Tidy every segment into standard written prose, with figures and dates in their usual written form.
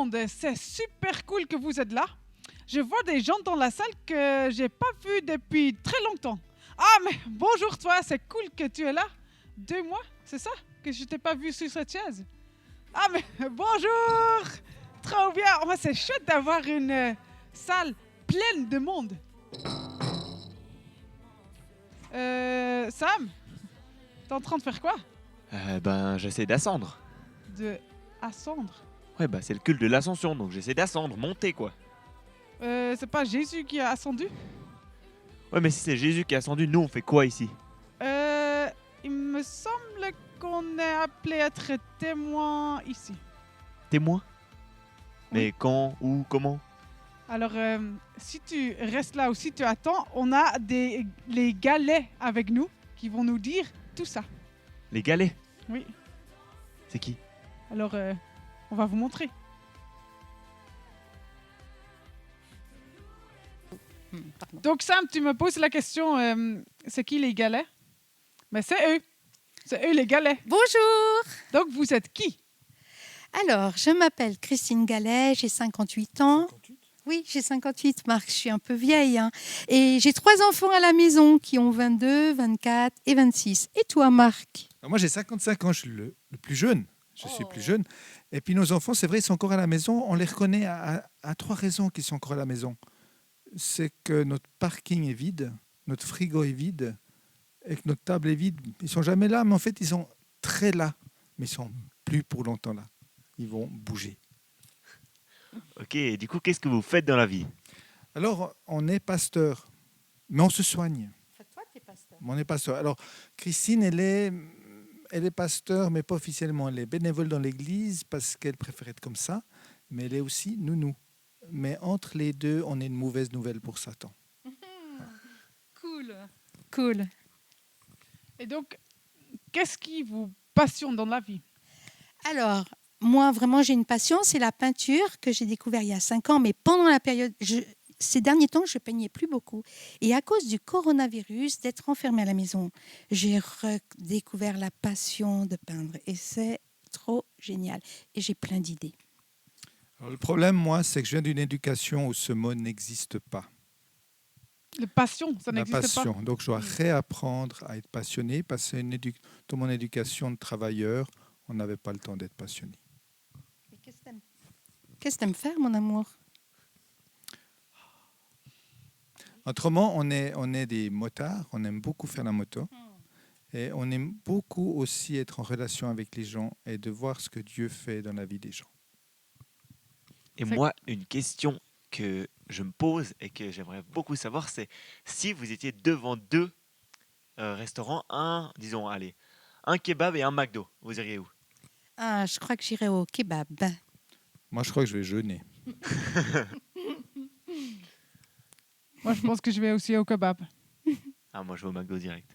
monde, c'est super cool que vous êtes là. Je vois des gens dans la salle que j'ai pas vus depuis très longtemps. Ah, mais bonjour toi, c'est cool que tu es là. 2 mois, c'est ça? Que je t'ai pas vu sur cette chaise. Ah, mais bonjour! Trop bien! Oh, c'est chouette d'avoir une salle pleine de monde. Sam, t'es en train de faire quoi? J'essaie d'ascendre. De ascendre. Ouais, c'est le culte de l'ascension, donc j'essaie d'ascendre, monter quoi. C'est pas Jésus qui a ascendu? Ouais, mais si c'est Jésus qui est ascendu, nous on fait quoi ici? Il me semble qu'on est appelé à être témoin ici. Témoin? Mais Oui. quand, où, comment? Alors, si tu restes là ou si tu attends, on a les galets avec nous qui vont nous dire tout ça. Les galets? Oui. C'est qui? Alors, on va vous montrer. Donc, Sam, tu me poses la question, c'est qui les galets? Mais c'est eux. C'est eux les galets. Bonjour. Donc, vous êtes qui? Alors, je m'appelle Christine Gallet, j'ai 58 ans. 58? Oui, j'ai 58, Marc, je suis un peu vieille. Hein. Et j'ai 3 enfants à la maison qui ont 22, 24 et 26. Et toi, Marc? Alors moi, j'ai 55 ans, je suis le plus jeune. Je suis plus jeune. Et puis nos enfants, c'est vrai, ils sont encore à la maison. On les reconnaît à 3 raisons qu'ils sont encore à la maison. C'est que notre parking est vide, notre frigo est vide et que notre table est vide. Ils sont jamais là, mais en fait, ils sont très là. Mais ils sont plus pour longtemps là. Ils vont bouger. Ok, et du coup, qu'est-ce que vous faites dans la vie? Alors, on est pasteur, mais on se soigne. Toi, tu es pasteur. On est pasteur. Alors, Christine, elle est pasteur, mais pas officiellement. Elle est bénévole dans l'église parce qu'elle préfère être comme ça, mais elle est aussi nounou. Mais entre les deux, on est une mauvaise nouvelle pour Satan. Cool. Et donc, qu'est-ce qui vous passionne dans la vie? Alors, moi, vraiment, j'ai une passion, c'est la peinture que j'ai découvert il y a 5 ans, mais pendant la période, ces derniers temps, je peignais plus beaucoup. Et à cause du coronavirus, d'être enfermée à la maison, j'ai redécouvert la passion de peindre. Et c'est trop génial. Et j'ai plein d'idées. Alors, le problème, moi, c'est que je viens d'une éducation où ce mot n'existe pas. La passion, ça La n'existe passion. pas. Donc, je dois réapprendre à être passionné parce que dans mon éducation de travailleur, on n'avait pas le temps d'être passionné. Qu'est-ce que tu aimes faire, mon amour? Autrement, on est des motards, on aime beaucoup faire la moto. Et on aime beaucoup aussi être en relation avec les gens et de voir ce que Dieu fait dans la vie des gens. Et moi, une question que je me pose et que j'aimerais beaucoup savoir, c'est si vous étiez devant 2 restaurants, un kebab et un McDo, vous iriez où? Ah, je crois que j'irai au kebab. Moi, je crois que je vais jeûner. Moi, je pense que je vais aussi au kebab. Ah, moi je vais au McDo direct.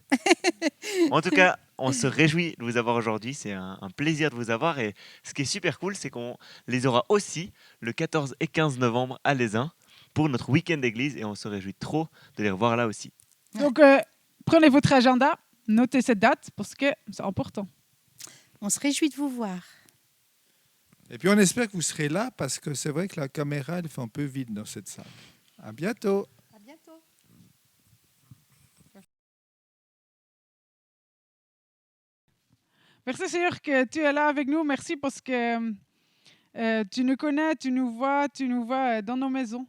En tout cas, on se réjouit de vous avoir aujourd'hui. C'est un plaisir de vous avoir. Et ce qui est super cool, c'est qu'on les aura aussi le 14 et 15 novembre à Lézin pour notre week-end d'église. Et on se réjouit trop de les revoir là aussi. Donc, prenez votre agenda, notez cette date parce que c'est important. On se réjouit de vous voir. Et puis, on espère que vous serez là parce que c'est vrai que la caméra, elle fait un peu vide dans cette salle. À bientôt. À bientôt. Merci Seigneur que tu es là avec nous. Merci parce que tu nous connais, tu nous vois dans nos maisons.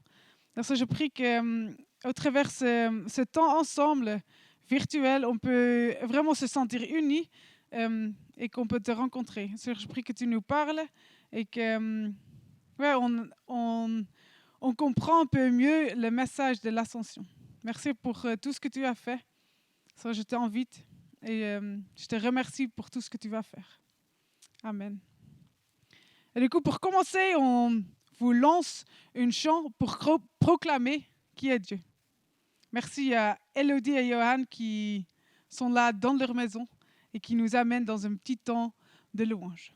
Alors, je prie qu'au travers ce temps ensemble virtuel, on peut vraiment se sentir unis et qu'on peut te rencontrer. Seigneur, je prie que tu nous parles et que on comprend un peu mieux le message de l'ascension. Merci pour tout ce que tu as fait. Seigneur, je t'invite et je te remercie pour tout ce que tu vas faire. Amen. Et du coup, pour commencer, on vous lance une chant pour proclamer qui est Dieu. Merci à Elodie et Johan qui sont là dans leur maison et qui nous amènent dans un petit temps de louange.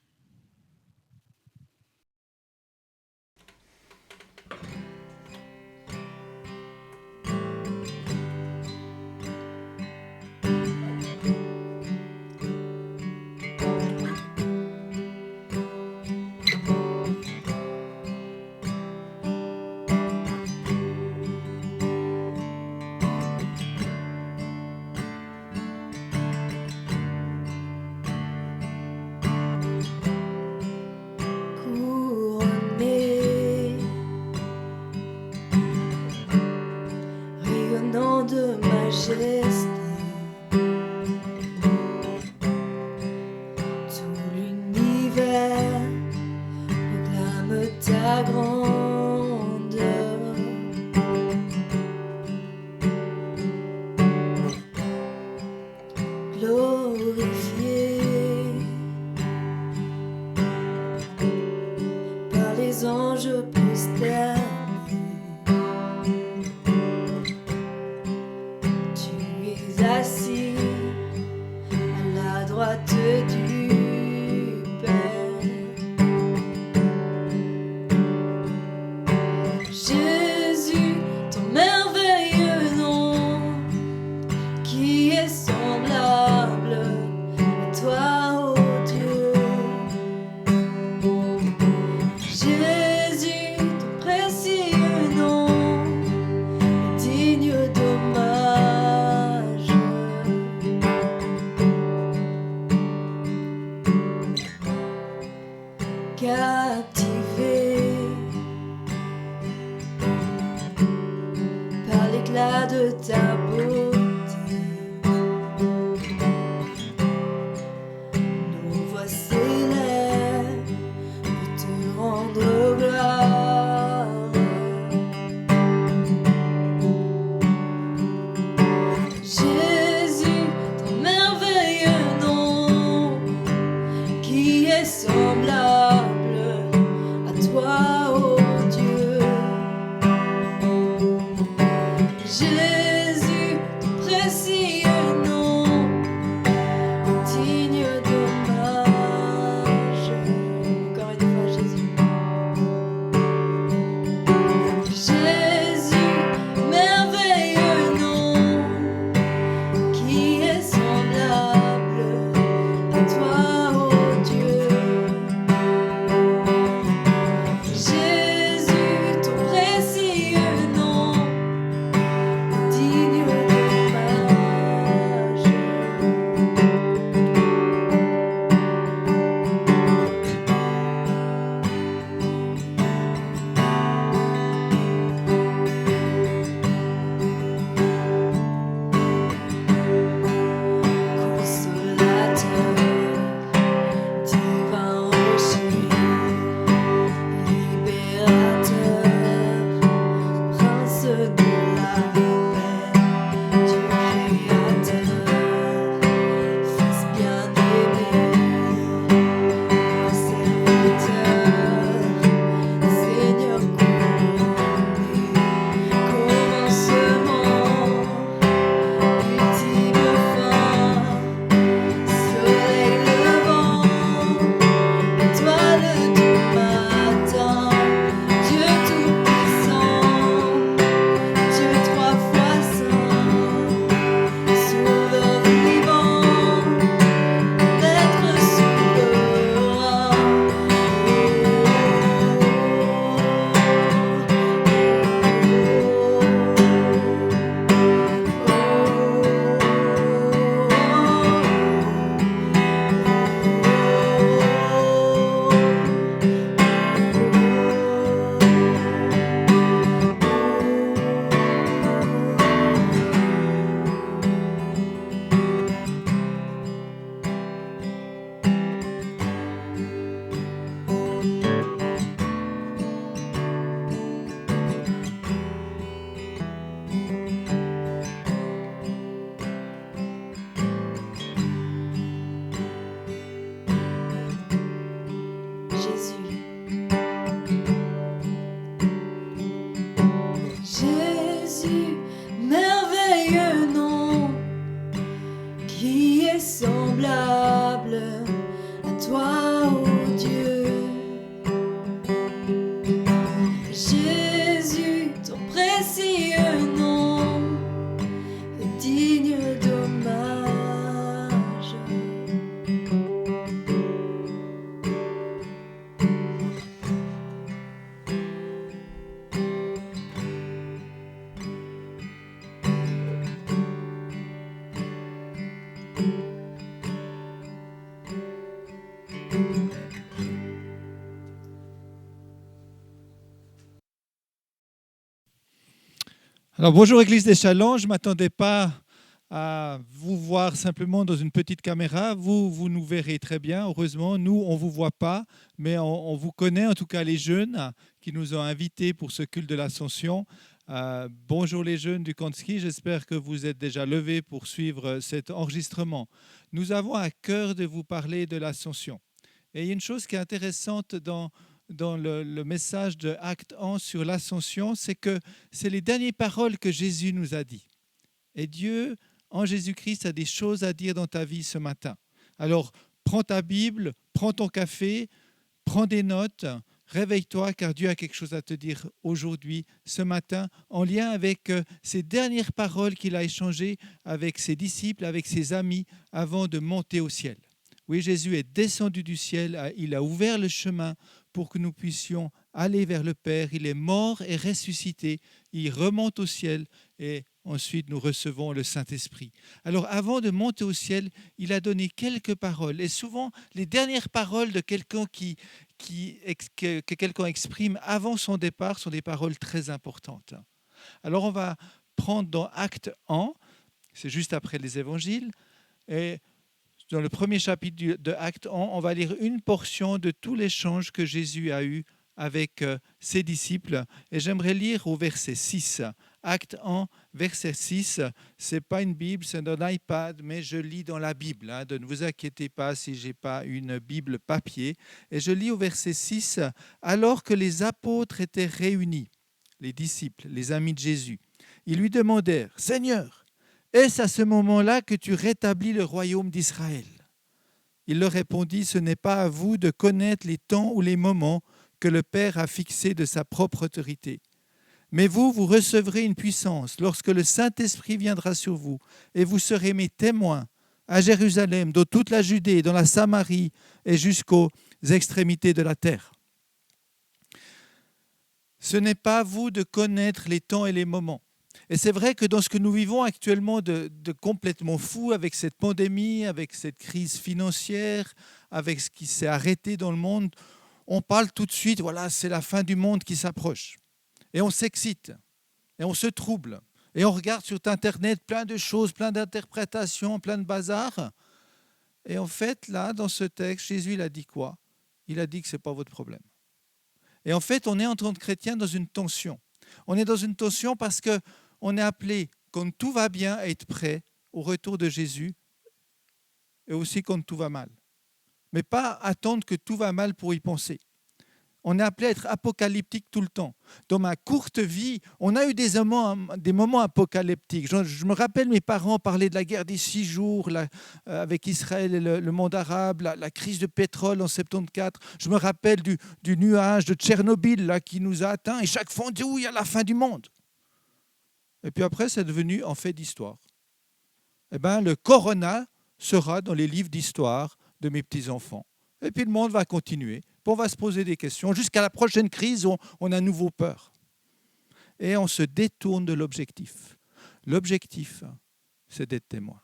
glorifié par les anges prosternés. Tu es assis à la droite du Père. Jésus, ton merveilleux nom, qui est semblable à toi, ô Dieu. Jésus, ton précieux nom, digne d'hommage. Captivé par l'éclat de ta beauté, nos voix s'élèvent pour te rendre gloire. Jésus, ton merveilleux nom, qui est semblable à toi, ô Dieu. Jésus, ton précieux nom, digne d'hommage. Encore une fois, Jésus. Jésus, merveilleux nom, qui est semblable à toi, ô Dieu. Jésus, ton précieux nom, digne d'hommage. Consolateur, divin rocher, libérateur, prince de la paix, Dieu créateur, fils bien-aimé, serviteur, Seigneur couronné, commencement, ultime fin, soleil levant, étoile du matin, Dieu tout-puissant, Dieu trois fois saint, sauveur vivant, maître souverain. Jésus, merveilleux nom, qui est semblable à toi, ô Dieu. Jésus, ton précieux nom, digne d'hommage. Alors bonjour Église des Chalons, je ne m'attendais pas à vous voir simplement dans une petite caméra. Vous nous verrez très bien, heureusement. Nous, on ne vous voit pas, mais on vous connaît, en tout cas les jeunes qui nous ont invités pour ce culte de l'Ascension. Bonjour les jeunes du camp de ski, j'espère que vous êtes déjà levés pour suivre cet enregistrement. Nous avons à cœur de vous parler de l'Ascension. Et il y a une chose qui est intéressante dans le message de Acte 1 sur l'Ascension, c'est que c'est les dernières paroles que Jésus nous a dit. Et Dieu, en Jésus-Christ, a des choses à dire dans ta vie ce matin. Alors, prends ta Bible, prends ton café, prends des notes, réveille-toi car Dieu a quelque chose à te dire aujourd'hui, ce matin, en lien avec ces dernières paroles qu'il a échangées avec ses disciples, avec ses amis, avant de monter au ciel. Oui, Jésus est descendu du ciel, il a ouvert le chemin pour que nous puissions aller vers le Père. Il est mort et ressuscité, il remonte au ciel et ensuite nous recevons le Saint-Esprit. Alors avant de monter au ciel, il a donné quelques paroles et souvent les dernières paroles de quelqu'un que quelqu'un exprime avant son départ sont des paroles très importantes. Alors on va prendre dans Acte 1, c'est juste après les évangiles, et dans le premier chapitre de Acte 1, on va lire une portion de tout l'échange que Jésus a eu avec ses disciples. Et j'aimerais lire au verset 6. Acte 1, verset 6. Ce n'est pas une Bible, c'est un iPad, mais je lis dans la Bible. Ne vous inquiétez pas si je n'ai pas une Bible papier. Et je lis au verset 6. Alors que les apôtres étaient réunis, les disciples, les amis de Jésus, ils lui demandèrent, « Seigneur, est-ce à ce moment-là que tu rétablis le royaume d'Israël ?» Il leur répondit, « Ce n'est pas à vous de connaître les temps ou les moments que le Père a fixés de sa propre autorité. Mais vous recevrez une puissance lorsque le Saint-Esprit viendra sur vous, et vous serez mes témoins à Jérusalem, dans toute la Judée, dans la Samarie et jusqu'aux extrémités de la terre. » Ce n'est pas à vous de connaître les temps et les moments. Et c'est vrai que dans ce que nous vivons actuellement de complètement fou, avec cette pandémie, avec cette crise financière, avec ce qui s'est arrêté dans le monde, on parle tout de suite, voilà, c'est la fin du monde qui s'approche. Et on s'excite, et on se trouble, et on regarde sur Internet plein de choses, plein d'interprétations, plein de bazar. Et en fait, là, dans ce texte, Jésus, il a dit quoi ? Il a dit que ce n'est pas votre problème. Et en fait, on est en tant que chrétien dans une tension. On est dans une tension parce qu'on est appelé, quand tout va bien, à être prêt au retour de Jésus, et aussi quand tout va mal. Mais pas attendre que tout va mal pour y penser. On est appelé à être apocalyptique tout le temps. Dans ma courte vie, on a eu des moments apocalyptiques. Je me rappelle mes parents parler de la guerre des 6 jours avec Israël et le monde arabe, la crise de pétrole en 74. Je me rappelle du nuage de Tchernobyl là, qui nous a atteints. Et chaque fois, on dit « oui, il y a la fin du monde ». Et puis après, c'est devenu en fait d'histoire. Eh bien, le corona sera dans les livres d'histoire de mes petits-enfants. Et puis le monde va continuer. Puis on va se poser des questions. Jusqu'à la prochaine crise, on a à nouveau peur. Et on se détourne de l'objectif. L'objectif, c'est d'être témoin.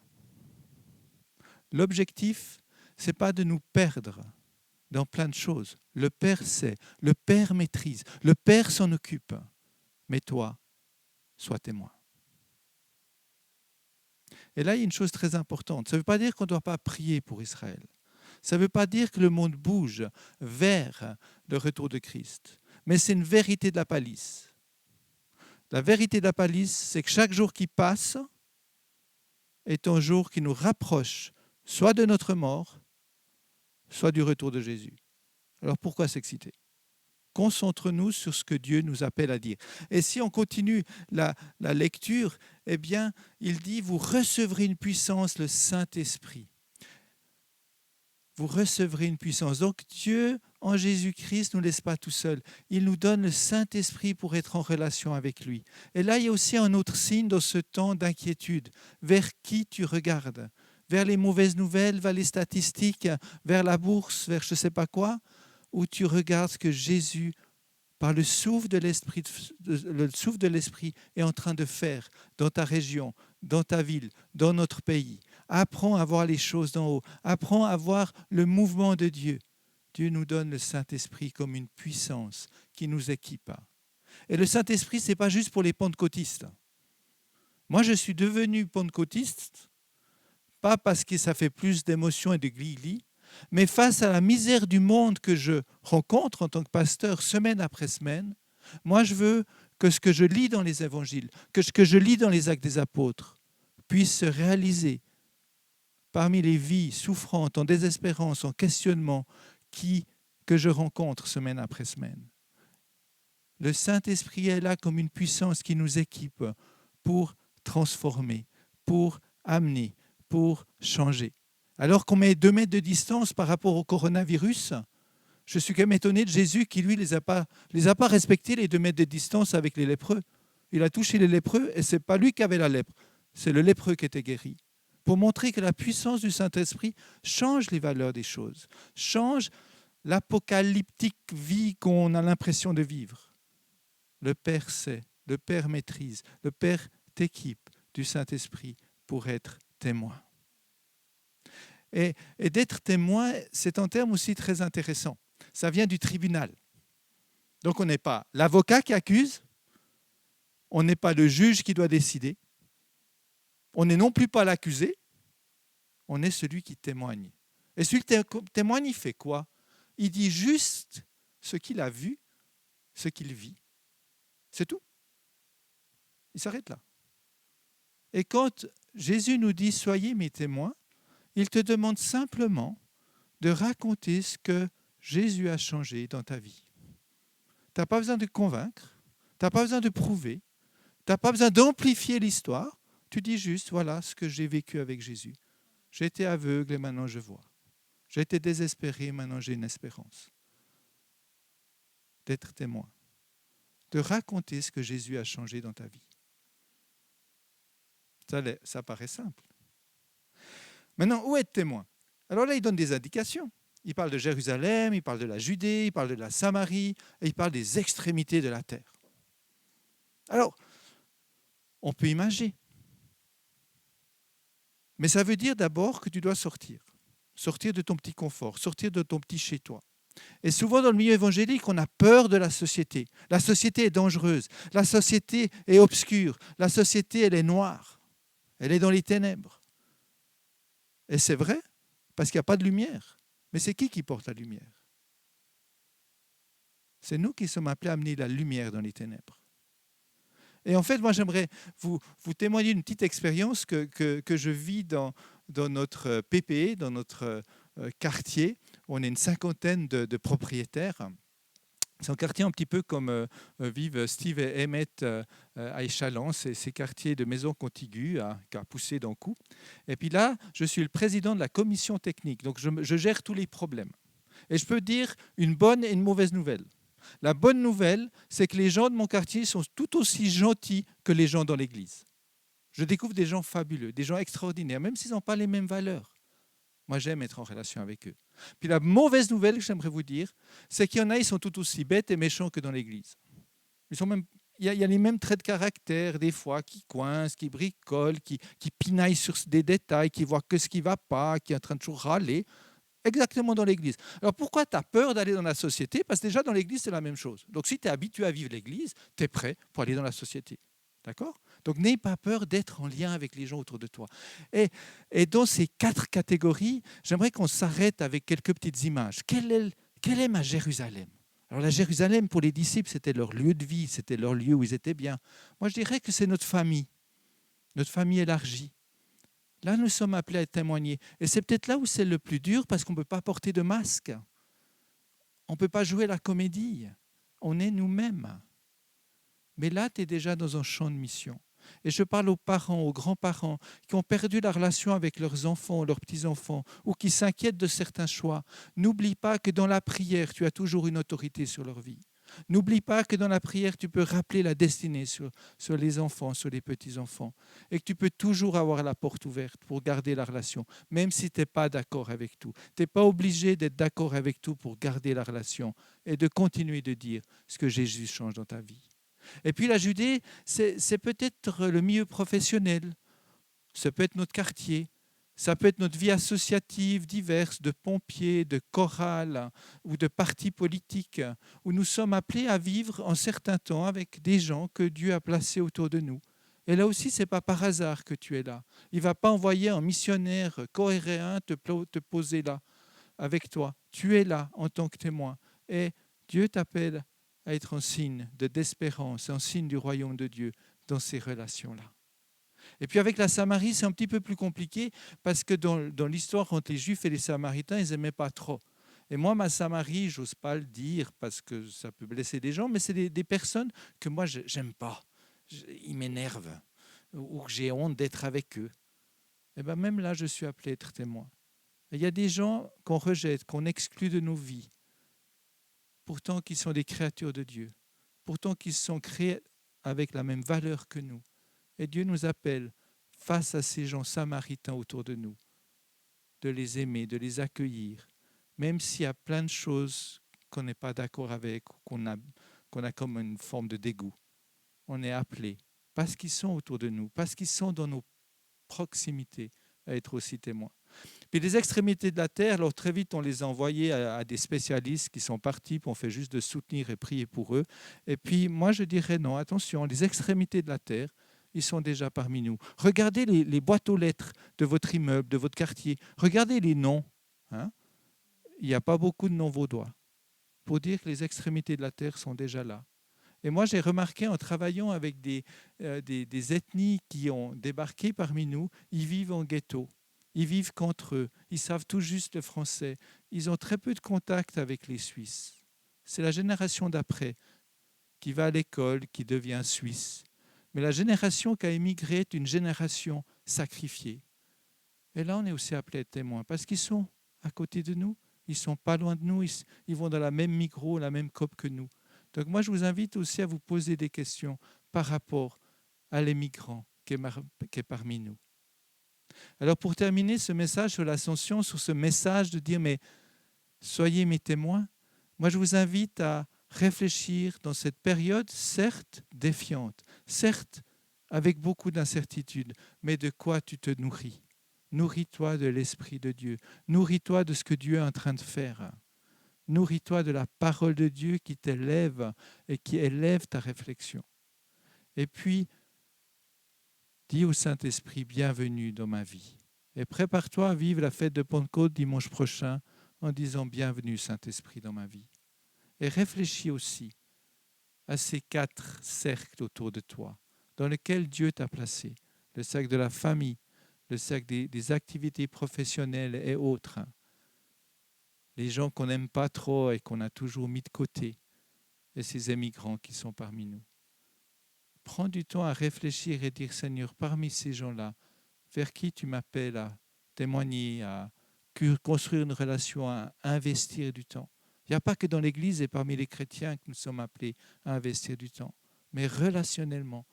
L'objectif, ce n'est pas de nous perdre dans plein de choses. Le Père sait, le Père maîtrise, le Père s'en occupe. Mais toi, sois témoin. Et là, il y a une chose très importante. Ça ne veut pas dire qu'on ne doit pas prier pour Israël. Ça ne veut pas dire que le monde bouge vers le retour de Christ. Mais c'est une vérité de la palisse. La vérité de la palisse, c'est que chaque jour qui passe est un jour qui nous rapproche soit de notre mort, soit du retour de Jésus. Alors pourquoi s'exciter ? Concentrons-nous sur ce que Dieu nous appelle à dire. Et si on continue la lecture, eh bien, il dit, vous recevrez une puissance, le Saint-Esprit. Vous recevrez une puissance. Donc Dieu, en Jésus-Christ, ne nous laisse pas tout seuls. Il nous donne le Saint-Esprit pour être en relation avec lui. Et là, il y a aussi un autre signe dans ce temps d'inquiétude. Vers qui tu regardes ? Vers les mauvaises nouvelles, vers les statistiques, vers la bourse, vers je ne sais pas quoi ? Ou tu regardes ce que Jésus, par le souffle de l'Esprit, est en train de faire dans ta région, dans ta ville, dans notre pays. Apprends à voir les choses d'en haut. Apprends à voir le mouvement de Dieu. Dieu nous donne le Saint-Esprit comme une puissance qui nous équipe. Et le Saint-Esprit, ce n'est pas juste pour les pentecôtistes. Moi, je suis devenu pentecôtiste, pas parce que ça fait plus d'émotions et de gli-gli, mais face à la misère du monde que je rencontre en tant que pasteur semaine après semaine, moi, je veux que ce que je lis dans les évangiles, que ce que je lis dans les actes des apôtres puisse se réaliser parmi les vies souffrantes, en désespérance, en questionnement, que je rencontre semaine après semaine. Le Saint-Esprit est là comme une puissance qui nous équipe pour transformer, pour amener, pour changer. Alors qu'on met 2 mètres de distance par rapport au coronavirus, je suis quand même étonné de Jésus qui, lui, les a pas respectés, les 2 mètres de distance avec les lépreux. Il a touché les lépreux et ce n'est pas lui qui avait la lèpre, c'est le lépreux qui était guéri. Pour montrer que la puissance du Saint-Esprit change les valeurs des choses, change l'apocalyptique vie qu'on a l'impression de vivre. Le Père sait, le Père maîtrise, le Père t'équipe du Saint-Esprit pour être témoin. Et d'être témoin, c'est un terme aussi très intéressant. Ça vient du tribunal. Donc on n'est pas l'avocat qui accuse, on n'est pas le juge qui doit décider, on n'est non plus pas l'accusé, on est celui qui témoigne. Et celui qui témoigne, il fait quoi? Il dit juste ce qu'il a vu, ce qu'il vit. C'est tout. Il s'arrête là. Et quand Jésus nous dit « Soyez mes témoins », il te demande simplement de raconter ce que Jésus a changé dans ta vie. Tu n'as pas besoin de convaincre, tu n'as pas besoin de prouver, tu n'as pas besoin d'amplifier l'histoire. Tu dis juste, voilà ce que j'ai vécu avec Jésus. J'étais aveugle et maintenant je vois. J'étais désespéré et maintenant j'ai une espérance. D'être témoin. De raconter ce que Jésus a changé dans ta vie. Ça paraît simple. Maintenant, où être témoin? Alors là, il donne des indications. Il parle de Jérusalem, il parle de la Judée, il parle de la Samarie, et il parle des extrémités de la terre. Alors, on peut imaginer. Mais ça veut dire d'abord que tu dois sortir. Sortir de ton petit confort, sortir de ton petit chez-toi. Et souvent dans le milieu évangélique, on a peur de la société. La société est dangereuse, la société est obscure, la société, elle est noire, elle est dans les ténèbres. Et c'est vrai, parce qu'il n'y a pas de lumière. Mais c'est qui porte la lumière? C'est nous qui sommes appelés à amener la lumière dans les ténèbres. Et en fait, moi, j'aimerais vous témoigner d'une petite expérience que je vis dans notre PPE, dans notre quartier. On est une 50aine de propriétaires. C'est un quartier un petit peu comme vivent Steve et Emmett à Échalon. C'est ces quartiers de maisons contiguës qui a poussé d'un coup. Et puis là, je suis le président de la commission technique. Donc, je gère tous les problèmes. Et je peux dire une bonne et une mauvaise nouvelle. La bonne nouvelle, c'est que les gens de mon quartier sont tout aussi gentils que les gens dans l'église. Je découvre des gens fabuleux, des gens extraordinaires, même s'ils n'ont pas les mêmes valeurs. Moi, j'aime être en relation avec eux. Puis la mauvaise nouvelle que j'aimerais vous dire, c'est qu'il y en a, ils sont tout aussi bêtes et méchants que dans l'église. Il y a les mêmes traits de caractère, des fois, qui coincent, qui bricolent, qui pinaillent sur des détails, qui voient que ce qui ne va pas, qui est en train de toujours râler. Exactement dans l'église. Alors pourquoi tu as peur d'aller dans la société? Parce que déjà dans l'église, c'est la même chose. Donc si tu es habitué à vivre l'église, tu es prêt pour aller dans la société. D'accord? Donc n'aie pas peur d'être en lien avec les gens autour de toi. Et dans ces 4 catégories, j'aimerais qu'on s'arrête avec quelques petites images. Quelle est ma Jérusalem? Alors la Jérusalem, pour les disciples, c'était leur lieu de vie, c'était leur lieu où ils étaient bien. Moi, je dirais que c'est notre famille élargie. Là, nous sommes appelés à témoigner. Et c'est peut-être là où c'est le plus dur parce qu'on ne peut pas porter de masque. On ne peut pas jouer la comédie. On est nous-mêmes. Mais là, tu es déjà dans un champ de mission. Et je parle aux parents, aux grands-parents qui ont perdu la relation avec leurs enfants, leurs petits-enfants, ou qui s'inquiètent de certains choix. N'oublie pas que dans la prière, tu as toujours une autorité sur leur vie. N'oublie pas que dans la prière, tu peux rappeler la destinée sur les enfants, sur les petits-enfants. Et que tu peux toujours avoir la porte ouverte pour garder la relation, même si tu n'es pas d'accord avec tout. Tu n'es pas obligé d'être d'accord avec tout pour garder la relation et de continuer de dire ce que Jésus change dans ta vie. Et puis la Judée, c'est peut-être le milieu professionnel. Ça peut être notre quartier. Ça peut être notre vie associative diverse, de pompiers, de chorales ou de partis politiques, où nous sommes appelés à vivre en certains temps avec des gens que Dieu a placés autour de nous. Et là aussi, ce n'est pas par hasard que tu es là. Il ne va pas envoyer un missionnaire coréen te poser là avec toi. Tu es là en tant que témoin. Et Dieu t'appelle à être un signe d'espérance, un signe du royaume de Dieu dans ces relations-là. Et puis avec la Samarie, c'est un petit peu plus compliqué parce que dans l'histoire entre les Juifs et les Samaritains, ils n'aimaient pas trop. Et moi, ma Samarie, j'ose pas le dire parce que ça peut blesser des gens, mais c'est des personnes que moi, j'aime pas. Ils m'énervent ou que j'ai honte d'être avec eux. Et bien même là, je suis appelé à être témoin. Et il y a des gens qu'on rejette, qu'on exclut de nos vies, pourtant qui sont des créatures de Dieu, pourtant qui sont créés avec la même valeur que nous. Et Dieu nous appelle, face à ces gens samaritains autour de nous, de les aimer, de les accueillir, même s'il y a plein de choses qu'on n'est pas d'accord avec, qu'on a comme une forme de dégoût. On est appelé, parce qu'ils sont autour de nous, parce qu'ils sont dans nos proximités, à être aussi témoins. Puis les extrémités de la terre, alors très vite, on les a envoyés à des spécialistes qui sont partis, puis on fait juste de soutenir et prier pour eux. Et puis moi, je dirais non, attention, les extrémités de la terre, ils sont déjà parmi nous. Regardez les boîtes aux lettres de votre immeuble, de votre quartier. Regardez les noms. Hein? Il n'y a pas beaucoup de noms vaudois pour dire que les extrémités de la terre sont déjà là. Et moi, j'ai remarqué en travaillant avec des ethnies qui ont débarqué parmi nous, ils vivent en ghetto. Ils vivent qu'entre eux. Ils savent tout juste le français. Ils ont très peu de contact avec les Suisses. C'est la génération d'après qui va à l'école, qui devient suisse. Mais la génération qui a émigré est une génération sacrifiée. Et là, on est aussi appelé à être témoins parce qu'ils sont à côté de nous. Ils ne sont pas loin de nous. Ils vont dans la même Migros, la même Coop que nous. Donc moi, je vous invite aussi à vous poser des questions par rapport à l'émigrant qui est parmi nous. Alors pour terminer ce message sur l'ascension, sur ce message de dire mais soyez mes témoins, moi je vous invite à réfléchir dans cette période, certes défiante, certes avec beaucoup d'incertitudes, mais de quoi tu te nourris? Nourris-toi de l'Esprit de Dieu, nourris-toi de ce que Dieu est en train de faire. Nourris-toi de la parole de Dieu qui t'élève et qui élève ta réflexion. Et puis, dis au Saint-Esprit, bienvenue dans ma vie. Et prépare-toi à vivre la fête de Pentecôte dimanche prochain en disant, bienvenue Saint-Esprit dans ma vie. Et réfléchis aussi à ces 4 cercles autour de toi dans lesquels Dieu t'a placé. Le cercle de la famille, le cercle des activités professionnelles et autres. Les gens qu'on n'aime pas trop et qu'on a toujours mis de côté, et ces émigrants qui sont parmi nous. Prends du temps à réfléchir et dire, Seigneur, parmi ces gens-là, vers qui tu m'appelles à témoigner, à construire une relation, à investir du temps. Il n'y a pas que dans l'Église et parmi les chrétiens que nous sommes appelés à investir du temps, mais relationnellement,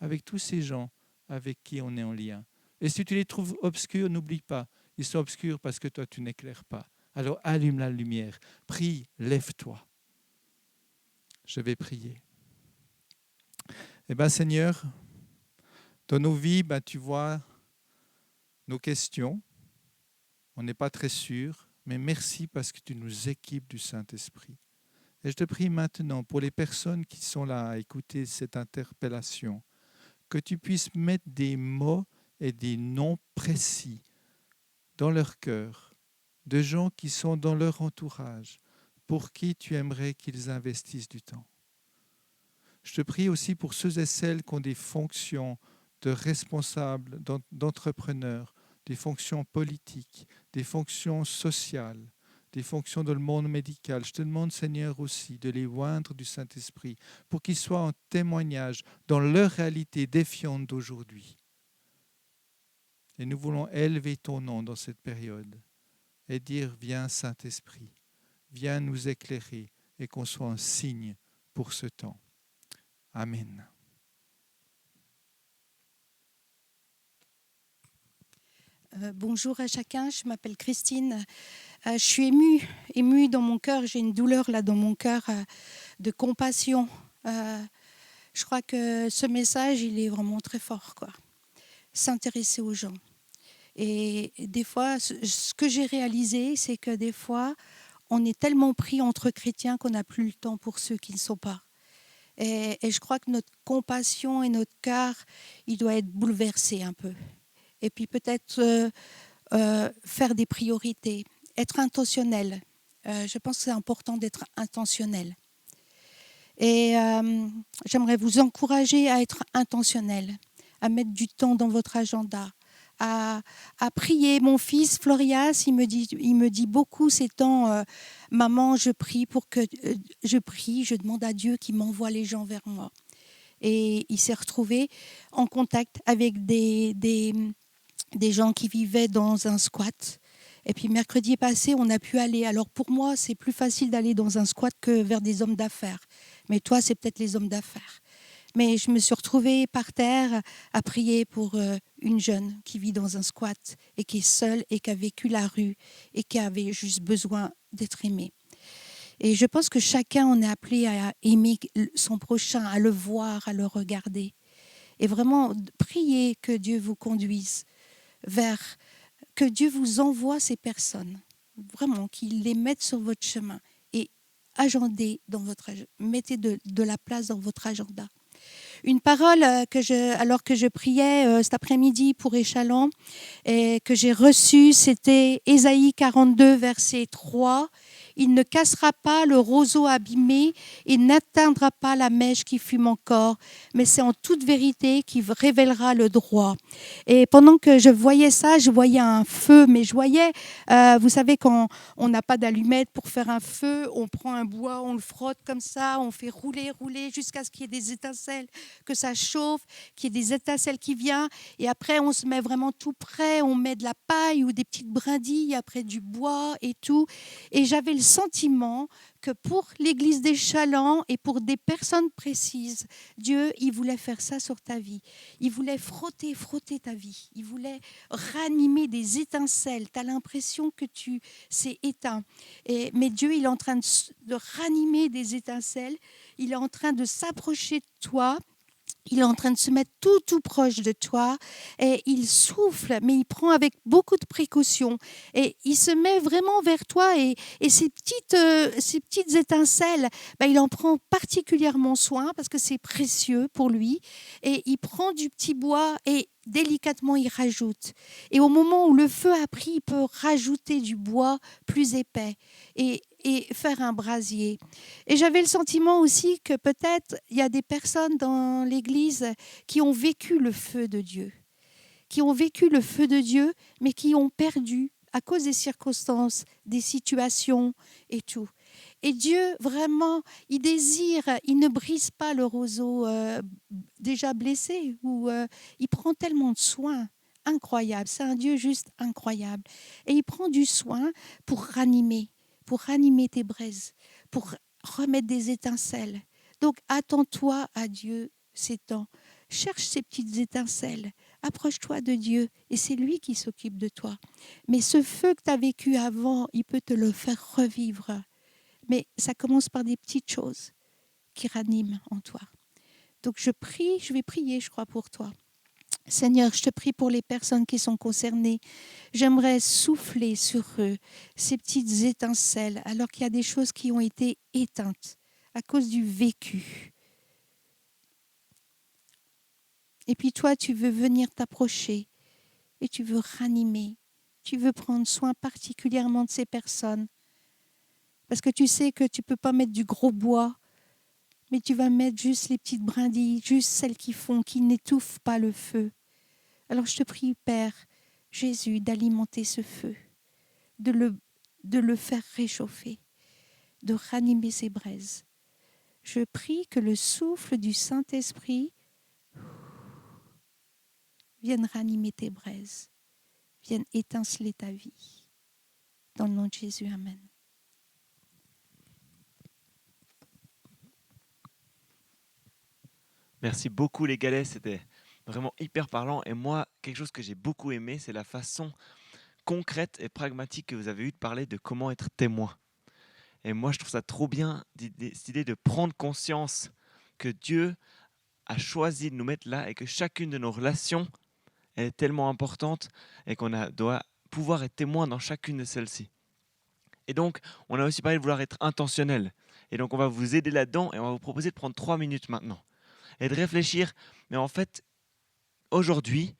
avec tous ces gens avec qui on est en lien. Et si tu les trouves obscurs, n'oublie pas, ils sont obscurs parce que toi, tu n'éclaires pas. Alors allume la lumière, prie, lève-toi. Je vais prier. Eh bien Seigneur, dans nos vies, tu vois nos questions. On n'est pas très sûr, mais merci parce que tu nous équipes du Saint-Esprit. Et je te prie maintenant pour les personnes qui sont là à écouter cette interpellation, que tu puisses mettre des mots et des noms précis dans leur cœur, de gens qui sont dans leur entourage, pour qui tu aimerais qu'ils investissent du temps. Je te prie aussi pour ceux et celles qui ont des fonctions de responsables, d'entrepreneurs, des fonctions politiques, des fonctions sociales, des fonctions dans le monde médical. Je te demande, Seigneur, aussi de les oindre du Saint-Esprit pour qu'ils soient en témoignage dans leur réalité défiante d'aujourd'hui. Et nous voulons élever ton nom dans cette période et dire, viens Saint-Esprit, viens nous éclairer et qu'on soit un signe pour ce temps. Amen. Bonjour à chacun, je m'appelle Christine. Je suis émue dans mon cœur, j'ai une douleur là dans mon cœur de compassion. Je crois que ce message, il est vraiment très fort, quoi. S'intéresser aux gens. Et des fois, ce que j'ai réalisé, c'est que des fois, on est tellement pris entre chrétiens qu'on n'a plus le temps pour ceux qui ne sont pas. Et je crois que notre compassion et notre cœur, il doit être bouleversé un peu. Et puis peut-être faire des priorités, être intentionnel. Je pense que c'est important d'être intentionnel. Et j'aimerais vous encourager à être intentionnel, à mettre du temps dans votre agenda, à prier. Mon fils Florias, il me dit beaucoup ces temps, maman, je prie je demande à Dieu qu'il m'envoie les gens vers moi. Et il s'est retrouvé en contact avec des gens qui vivaient dans un squat. Et puis mercredi passé, on a pu aller. Alors pour moi, c'est plus facile d'aller dans un squat que vers des hommes d'affaires. Mais toi, c'est peut-être les hommes d'affaires. Mais je me suis retrouvée par terre à prier pour une jeune qui vit dans un squat et qui est seule et qui a vécu la rue et qui avait juste besoin d'être aimée. Et je pense que chacun en est appelé à aimer son prochain, à le voir, à le regarder. Et vraiment prier que Dieu vous conduise que Dieu vous envoie ces personnes. Vraiment, qu'il les mette sur votre chemin et mettez de la place dans votre agenda. Une parole alors que je priais cet après-midi pour Échalon et que j'ai reçue, c'était Ésaïe 42, verset 3. Il ne cassera pas le roseau abîmé et n'atteindra pas la mèche qui fume encore, mais c'est en toute vérité qu'il révélera le droit. Et pendant que je voyais ça, je voyais un feu, mais je voyais, vous savez, quand on n'a pas d'allumette pour faire un feu, on prend un bois, on le frotte comme ça, on fait rouler jusqu'à ce qu'il y ait des étincelles, que ça chauffe, qu'il y ait des étincelles qui viennent, et après on se met vraiment tout près, on met de la paille ou des petites brindilles, après du bois et tout. Et j'avais le sentiment que pour l'église des Chalands et pour des personnes précises, Dieu, il voulait faire ça sur ta vie. Il voulait frotter ta vie. Il voulait ranimer des étincelles. Tu as l'impression que c'est éteint. Mais Dieu, il est en train de ranimer des étincelles. Il est en train de s'approcher de toi. Il est en train de se mettre tout proche de toi et il souffle, mais il prend avec beaucoup de précautions et il se met vraiment vers toi et ces petites étincelles, il en prend particulièrement soin parce que c'est précieux pour lui et il prend du petit bois et délicatement il rajoute. Et au moment où le feu a pris, il peut rajouter du bois plus épais et faire un brasier. Et j'avais le sentiment aussi que peut-être il y a des personnes dans l'Église qui ont vécu le feu de Dieu, mais qui ont perdu à cause des circonstances, des situations et tout. Et Dieu, vraiment, il désire, il ne brise pas le roseau déjà blessé, il prend tellement de soin. Incroyable, c'est un Dieu juste incroyable. Et il prend du soin pour ranimer tes braises, pour remettre des étincelles. Donc, attends-toi à Dieu ces temps. Cherche ces petites étincelles. Approche-toi de Dieu et c'est lui qui s'occupe de toi. Mais ce feu que tu as vécu avant, il peut te le faire revivre. Mais ça commence par des petites choses qui raniment en toi. Donc, je vais prier, je crois, pour toi. Seigneur, je te prie pour les personnes qui sont concernées. J'aimerais souffler sur eux ces petites étincelles alors qu'il y a des choses qui ont été éteintes à cause du vécu. Et puis toi, tu veux venir t'approcher et tu veux ranimer. Tu veux prendre soin particulièrement de ces personnes. Parce que tu sais que tu ne peux pas mettre du gros bois, mais tu vas mettre juste les petites brindilles, juste celles qui n'étouffent pas le feu. Alors je te prie, Père Jésus, d'alimenter ce feu, de le faire réchauffer, de ranimer ses braises. Je prie que le souffle du Saint-Esprit vienne ranimer tes braises, vienne étinceler ta vie. Dans le nom de Jésus, Amen. Merci beaucoup les galets, c'était vraiment hyper parlant. Et moi, quelque chose que j'ai beaucoup aimé, c'est la façon concrète et pragmatique que vous avez eu de parler de comment être témoin. Et moi, je trouve ça trop bien, cette idée de prendre conscience que Dieu a choisi de nous mettre là et que chacune de nos relations est tellement importante et doit pouvoir être témoin dans chacune de celles-ci. Et donc, on a aussi parlé de vouloir être intentionnel. Et donc, on va vous aider là-dedans et on va vous proposer de prendre 3 minutes maintenant et de réfléchir. Mais en fait, aujourd'hui,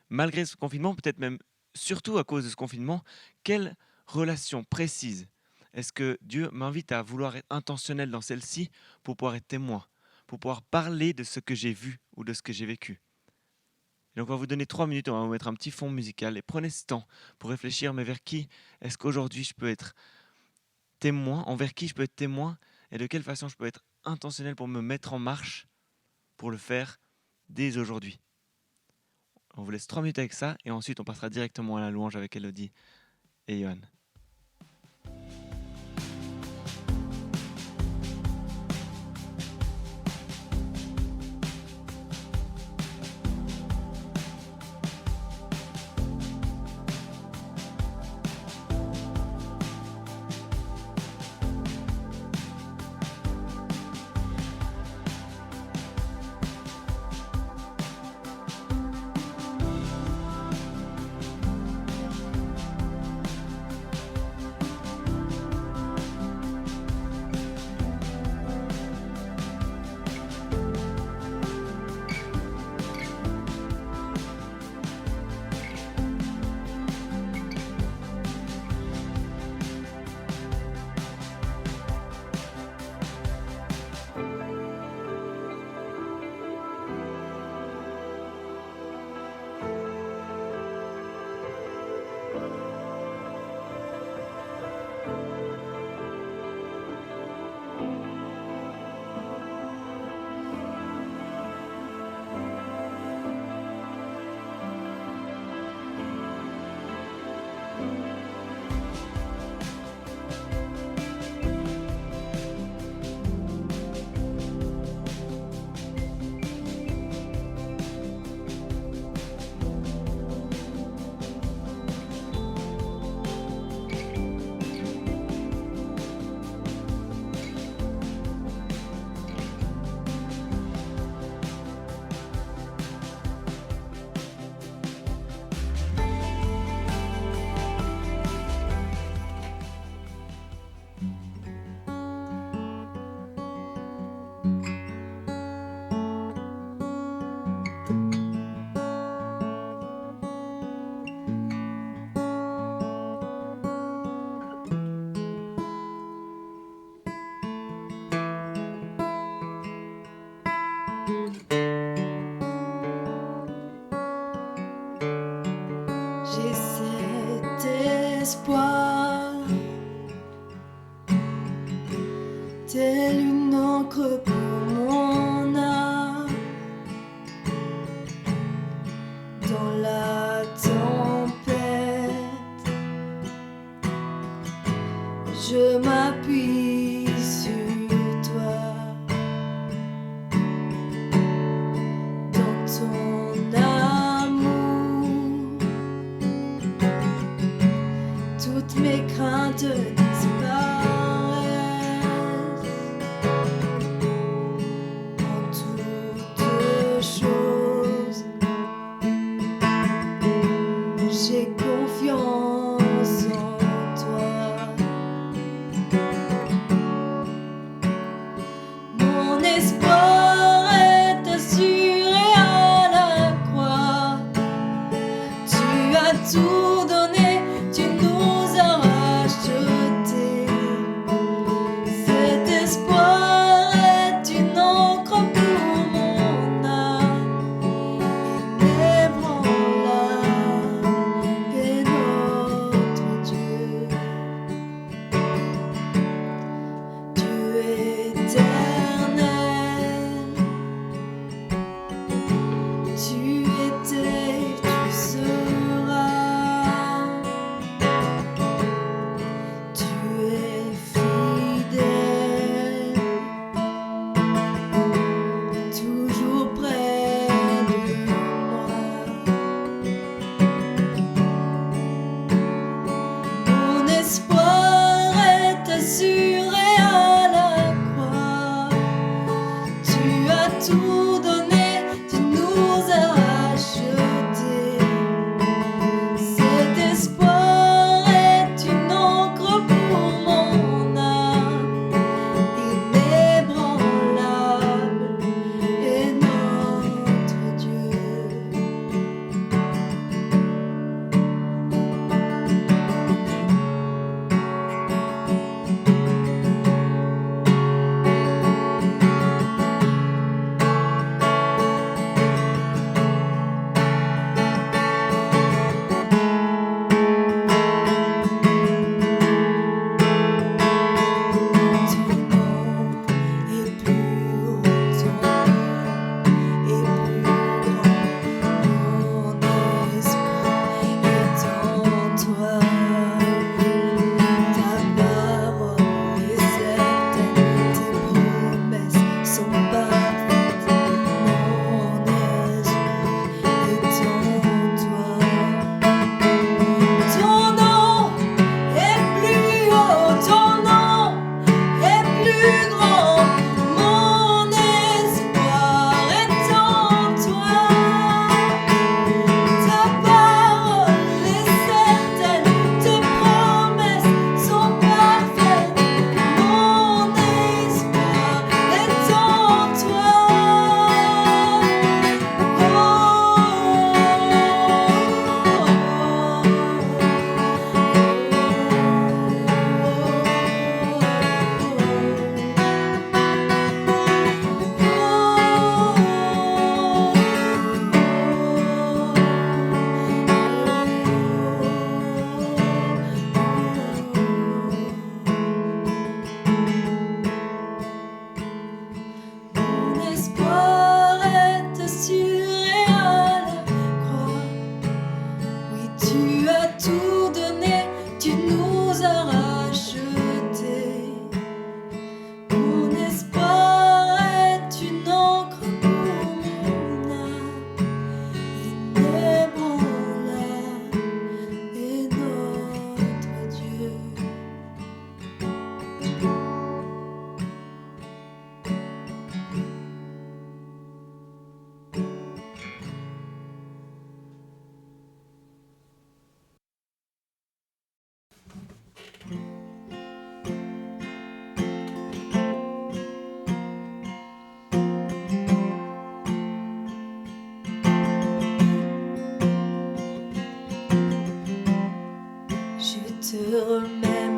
malgré ce confinement, peut-être même surtout à cause de ce confinement, quelle relation précise Est-ce que Dieu m'invite à vouloir être intentionnel dans celle-ci pour pouvoir être témoin, pour pouvoir parler de ce que j'ai vu ou de ce que j'ai vécu? Et donc on va vous donner 3 minutes, on va vous mettre un petit fond musical et prenez ce temps pour réfléchir, mais vers qui est-ce qu'aujourd'hui je peux être témoin, envers qui je peux être témoin et de quelle façon je peux être intentionnel pour me mettre en marche pour le faire dès aujourd'hui. On vous laisse 3 minutes avec ça et ensuite on passera directement à la louange avec Elodie et Johan. J'ai cet espoir, telle une encre pour mon âme, dans la tempête, je m'appuie sur toi, dans ton amour. Toutes mes craintes disparaissent. En toutes choses, j'ai confiance en toi. Mon espoir est assuré à la croix. Tu as tout donné, tu nous as rachetés.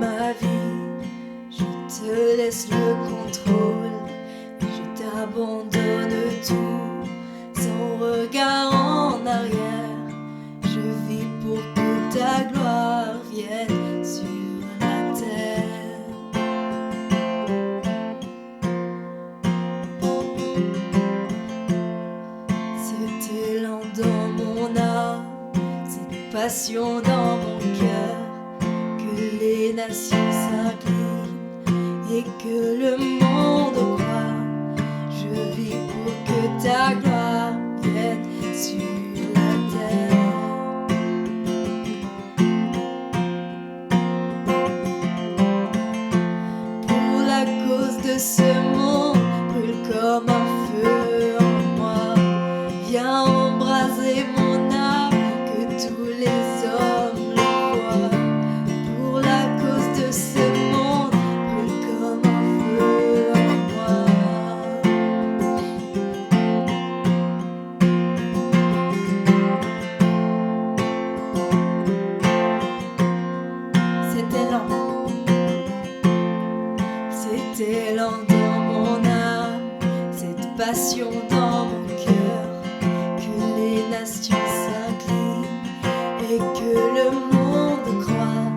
ma vie, je te laisse le contrôle. Je t'abandonne tout, sans regard en arrière. Je vis pour que ta gloire vienne sur la terre. Cet élan dans mon âme, cette passion dans mon cœur, que les nations s'inclinent et que le monde croit. Je vis pour que ta gloire vienne sur la terre. Pour la cause de ce monde, brûle comme un feu en moi. Viens embraser mon âme, que tous les hommes le voient. Pour la cause de ce monde, brûle comme un feu en moi. Cet élan dans mon âme, cette passion dans mon cœur, que les nations s'inclinent et que le monde croit.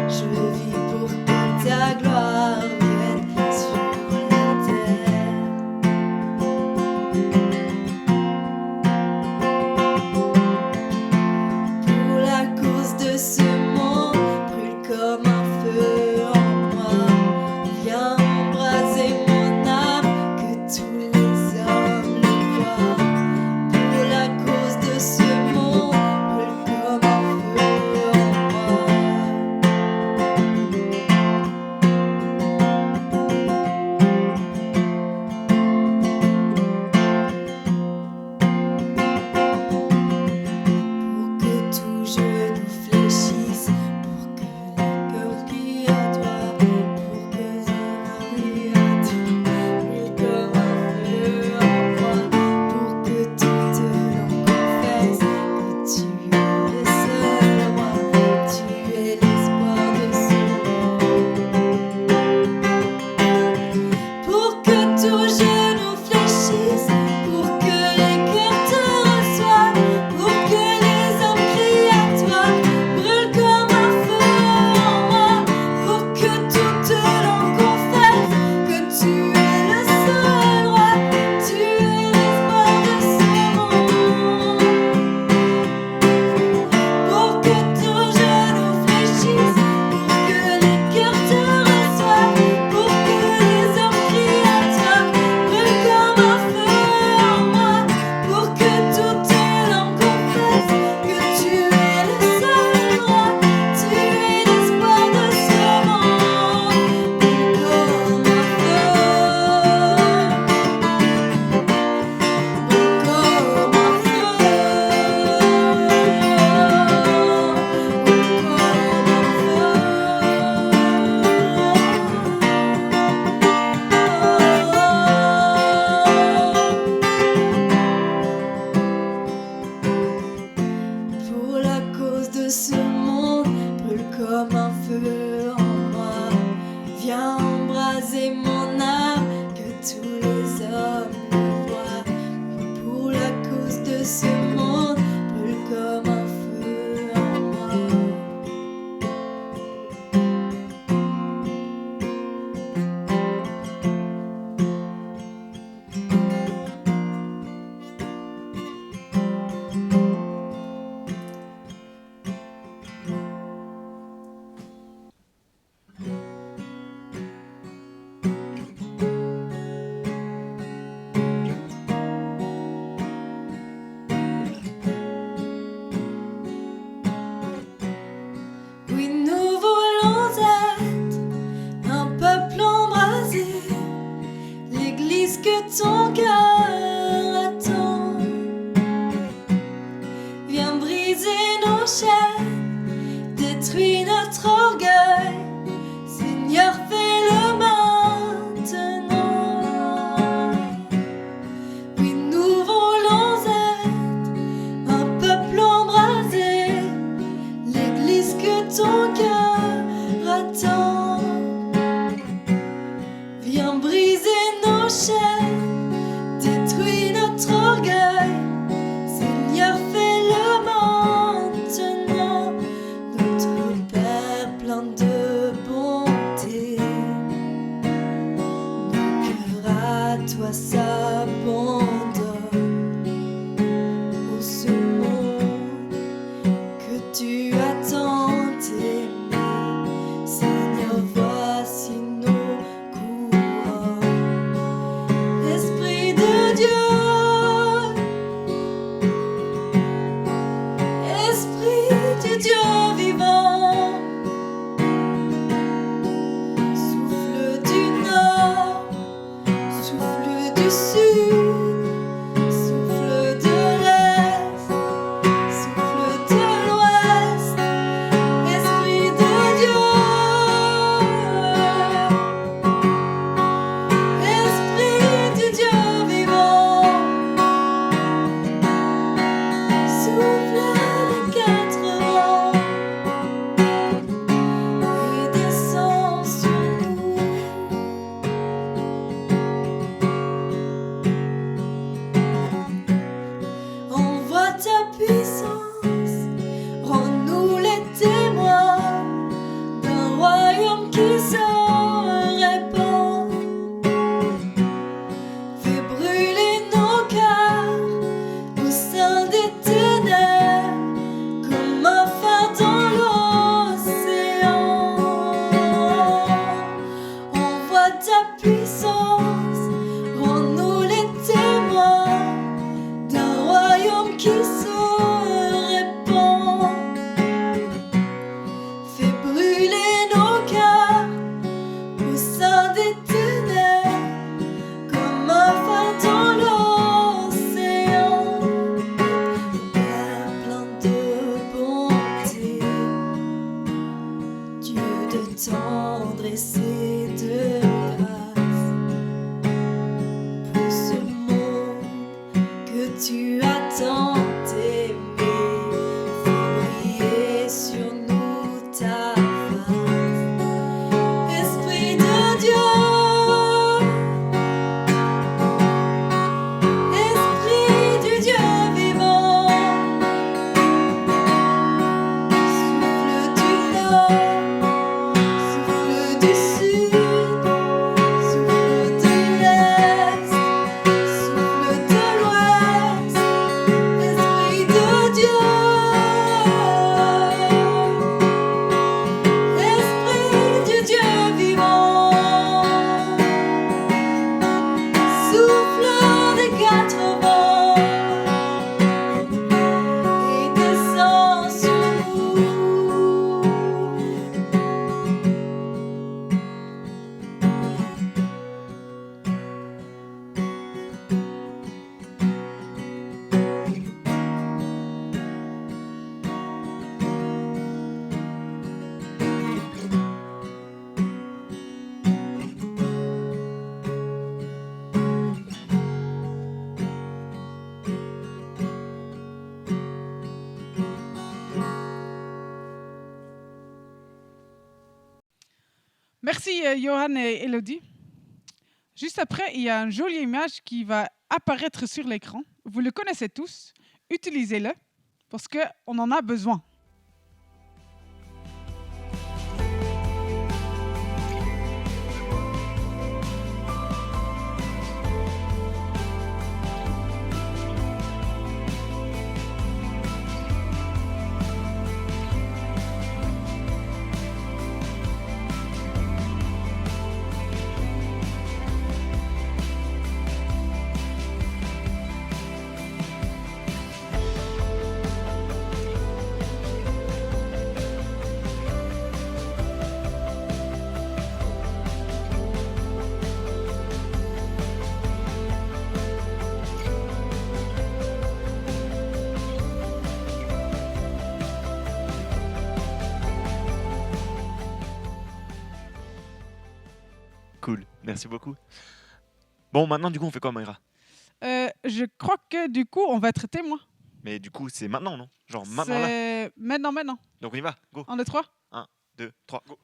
Je vis pour que ta gloire vienne sur la terre. Pour la cause de ce monde, brûle comme un feu en moi. Viens embraser mon âme, que tous les hommes le voient. Pour la cause de ce monde, brûle comme un feu en moi. Pour que tout genou fléchisse, pour que les cœurs crient à toi. parfois s'abandonne pour ce monde que tu as tant aimé. Seigneur, voici nos couronnes. Esprit de Dieu, Esprit du Dieu vivant, souffle du nord, souffle du sud, souffle de l'est, souffle de l'ouest, Esprit de Dieu, Esprit du Dieu vivant, souffle des quatre vents et descend sur nous. Envoie ta puissance, rends-nous les témoins d'un royaume qui se répand. Fais brûler nos cœurs au sein des ténèbres, comme un phare dans l'océan. Envoie ta puissance, rends-nous les témoins d'un royaume qui se répand. Fais brûler nos cœurs au sein des ténèbres, comme un phare dans l'océan. Père plein de bonté, Dieu de tendresse et de grâce, pour ce monde que tu as tant aimé, fais briller sur nous ta face. Esprit de Dieu, Esprit du Dieu vivant, souffle du nord, souffle du sud, souffle de l'est, souffle de l'ouest, Esprit de Dieu, Esprit du Dieu vivant, souffle des quatre vents et descend sur nous. Merci Johan et Elodie. Juste après, il y a une jolie image qui va apparaître sur l'écran. Vous le connaissez tous. Utilisez-le parce qu'on en a besoin. Cool, merci beaucoup. Bon, maintenant, du coup, on fait quoi, Maïra? Je crois que du coup, on va être témoin. Mais du coup, c'est maintenant, non? Genre maintenant, là. C'est maintenant. Donc on y va, go. 1, 2, 3. 1, 2, 3, go.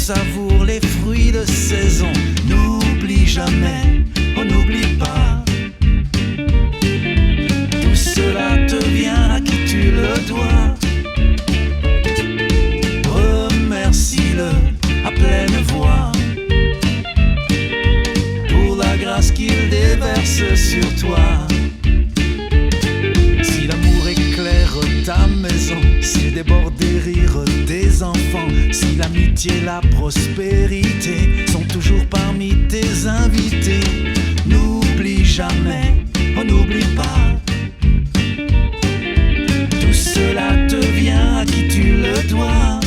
savoure les fruits de saison. N'oublie jamais, oh n'oublie pas. Tout cela te vient à qui tu le dois. Remercie-le à pleine voix pour la grâce qu'il déverse sur toi. Si l'amour éclaire ta maison, s'il déborde des rires des enfants, si l'amitié et la prospérité sont toujours parmi tes invités, n'oublie jamais, oh n'oublie pas. Tout cela te vient à qui tu le dois.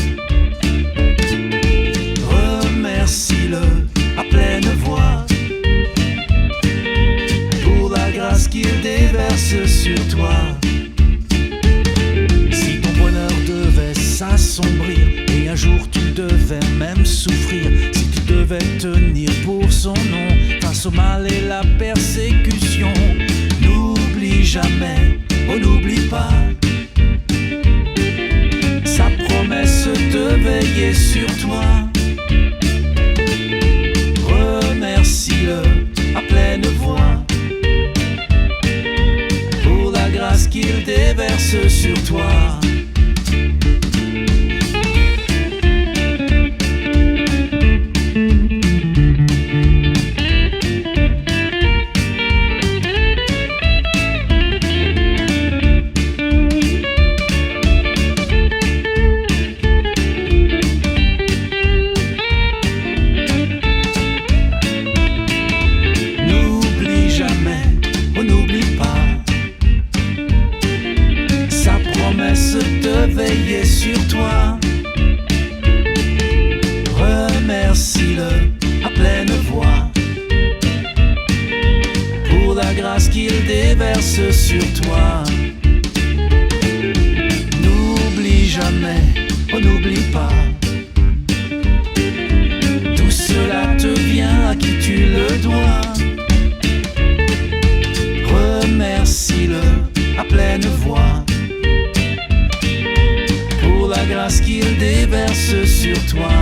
Remercie-le à pleine voix pour la grâce qu'il déverse sur toi. Si ton bonheur devait s'assombrir et un jour tu devais même souffrir, si tu devais tenir pour son nom face au mal et la persécution, n'oublie jamais, oh n'oublie pas sa promesse de veiller sur toi. Remercie-le à pleine voix pour la grâce qu'il déverse sur toi. Veiller sur toi. Remercie-le à pleine voix pour la grâce qu'il déverse sur toi. N'oublie jamais, oh n'oublie pas. Tout cela te vient à qui tu le dois. Remercie-le à pleine voix pour la grâce qu'il déverse sur toi.